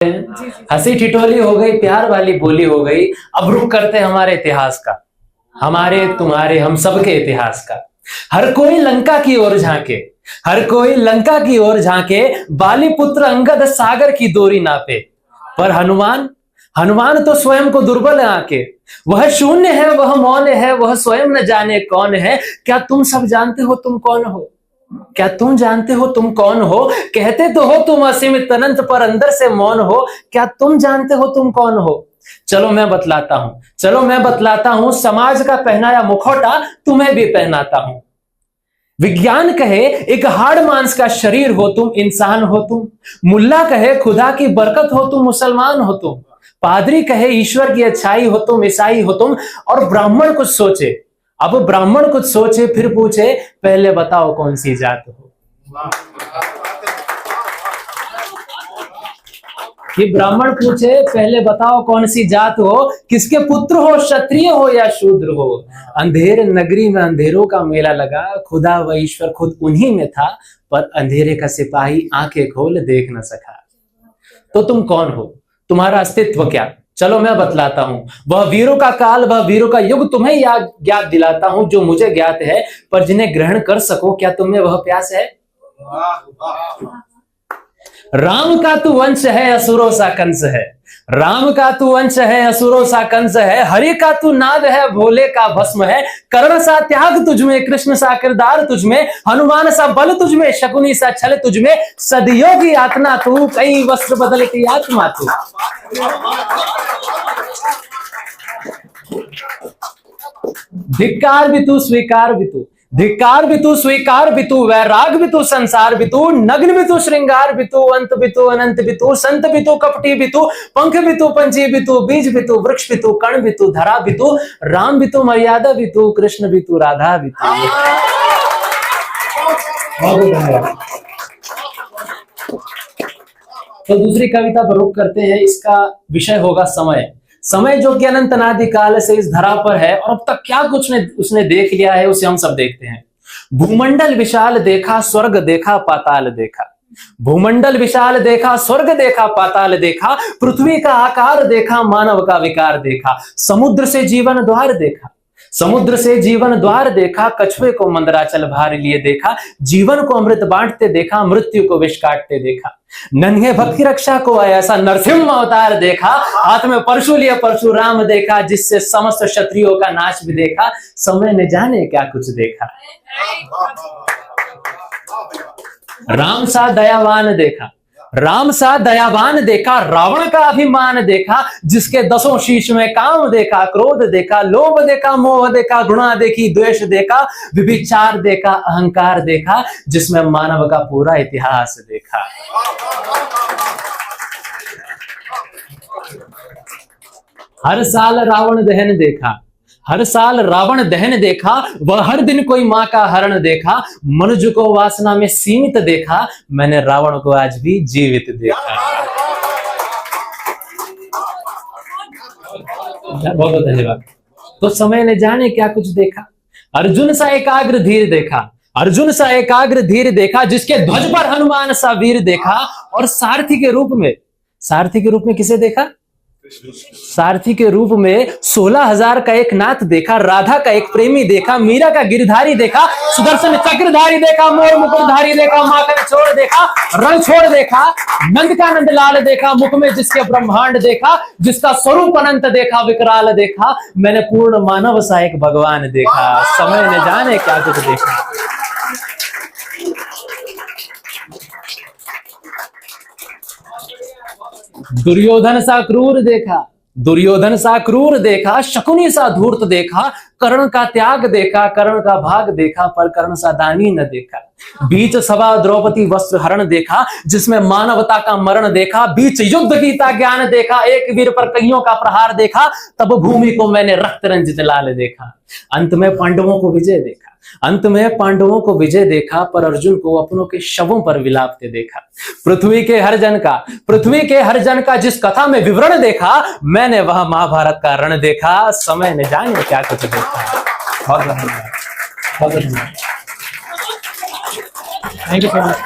हंसी ठिठोली हो गई, प्यार वाली बोली हो गई। अब रुक करते हमारे इतिहास का, हमारे तुम्हारे हम सबके इतिहास का। हर कोई लंका की ओर झांके, हर कोई लंका की ओर झांके, बाली पुत्र अंगद सागर की दूरी नापे। पर हनुमान, हनुमान तो स्वयं को दुर्बल आके, वह शून्य है, वह मौन है, वह स्वयं न जाने कौन है। क्या तुम सब जानते हो तुम कौन हो? क्या तुम जानते हो तुम कौन हो? कहते तो हो तुम असीमित अनंत, पर अंदर से मौन हो। क्या तुम जानते हो तुम कौन हो? चलो मैं बतलाता हूं, चलो मैं बतलाता हूं। समाज का पहनाया मुखौटा तुम्हें भी पहनाता हूं। विज्ञान कहे एक हाड़ मांस का शरीर हो तुम, इंसान हो तुम। मुल्ला कहे खुदा की बरकत हो तुम, मुसलमान हो तुम। पादरी कहे ईश्वर की अच्छाई हो तुम, ईसाई हो तुम। और ब्राह्मण कुछ सोचे, अब ब्राह्मण कुछ सोचे फिर पूछे, पहले बताओ कौन सी जात हो? ये ब्राह्मण पूछे, पहले बताओ कौन सी जात हो, किसके पुत्र हो, क्षत्रिय हो या शूद्र हो। अंधेर नगरी में अंधेरों का मेला लगा, खुदा व ईश्वर खुद उन्हीं में था, पर अंधेरे का सिपाही आंखें खोल देख न सका। तो तुम कौन हो? तुम्हारा अस्तित्व क्या? चलो मैं बतलाता हूं। वह वीरों का काल, वह वीरों का युग तुम्हें ज्ञात दिलाता हूं, जो मुझे ज्ञात है। पर जिन्हें ग्रहण कर सको, क्या तुम्हें वह प्यास है? राम का तू वंश है, असुरों सा कंस है। राम का तू वंश है, असुरों सा कंस है। हरि का तू नाग है, भोले का भस्म है। कर्ण सा त्याग तुझमें, कृष्ण सा किरदार तुझमें। हनुमान सा बल तुझमें, शकुनी सा छल तुझमें। सदियों की यातना तू, कई वस्त्र बदलती आत्मा तू। धिक्कार भी तू, स्वीकार भी तू। धिक्कार भी तू, स्वीकार भी तू। वैराग भी तू, संसार भी तू। नग्न भी तू, श्रृंगार भी तू। अंत भी तू, अनंत भी तू। संत भी तू, कपटी भी तू। पंख भी तू, पंछी भी तू। बीज भी तू, वृक्ष भी तू। कण भी तू, धरा भी तू। राम भी तू, मर्यादा भी तू। कृष्ण भी तू, राधा भी तू। तो दूसरी कविता पर रुख करते हैं। इसका विषय होगा समय। समय जो कि अनंत अनादि काल से इस धरा पर है, और अब तक क्या कुछ उसने देख लिया है, उसे हम सब देखते हैं। भूमंडल विशाल देखा, स्वर्ग देखा, पाताल देखा। भूमंडल विशाल देखा, स्वर्ग देखा, पाताल देखा। पृथ्वी का आकार देखा, मानव का विकार देखा। समुद्र से जीवन द्वार देखा, समुद्र से जीवन द्वार देखा। कछुए को मंदराचल भार लिए देखा। जीवन को अमृत बांटते देखा, मृत्यु को विष काटते देखा। नन्हे भक्ति रक्षा को ऐसा नरसिंह अवतार देखा। हाथ में परशु लिए परशुराम देखा, जिससे समस्त क्षत्रियों का नाश भी देखा। समय ने जाने क्या कुछ देखा। राम सा दयावान देखा, राम सा दयावान देखा। रावण का अभिमान देखा, जिसके 10 शीश में काम देखा। क्रोध देखा, लोभ देखा, मोह देखा। घृणा देखी, द्वेष देखा। विभिचार देखा, अहंकार देखा, जिसमें मानव का पूरा इतिहास देखा। हर साल रावण दहन देखा, हर साल रावण दहन देखा। वह हर दिन कोई मां का हरण देखा। मनुष्य को वासना में सीमित देखा, मैंने रावण को आज भी जीवित देखा। बहुत धन्यवाद। तो समय ने जाने क्या कुछ देखा। अर्जुन सा एकाग्र धीर देखा, अर्जुन सा एकाग्र धीर देखा। जिसके ध्वज पर हनुमान सा वीर देखा। और सारथी के रूप में, सारथी के रूप में किसे देखा? सारथी के रूप में 16,000 का एक नाथ देखा। राधा का एक प्रेमी देखा। मीरा का गिरधारी देखा। सुदर्शन चक्रधारी देखा। मोर मुकुटधारी देखा। माखन छोड़ देखा, रण छोड़ देखा। नंद का नंदलाल देखा, मुख में जिसके ब्रह्मांड देखा। जिसका स्वरूप अनंत देखा, विकराल देखा। मैंने पूर्ण मानव सा एक भगवान देखा। समय ने जाने क्या कुछ देखा। दुर्योधन सा क्रूर देखा, दुर्योधन सा क्रूर देखा। शकुनी सा धूर्त देखा। कर्ण का त्याग देखा, कर्ण का भाग देखा। पर कर्ण सा दानी न देखा। बीच सभा द्रौपदी वस्त्र हरण देखा, जिसमें मानवता का मरण देखा। बीच युद्ध गीता ज्ञान देखा, एक वीर पर कईयों का प्रहार देखा। तब भूमि को मैंने रक्त रंजित लाल देखा। अंत में पांडवों को विजय देखा, अंत में पांडवों को विजय देखा। पर अर्जुन को अपनों के शवों पर विलापते देखा। पृथ्वी के हर जन का, पृथ्वी के हर जन का जिस कथा में विवरण देखा, मैंने वह महाभारत का रण देखा। समय ने जाने क्या कुछ देखा। बहुत धन्यवाद, बहुत धन्यवाद। Thank you so much.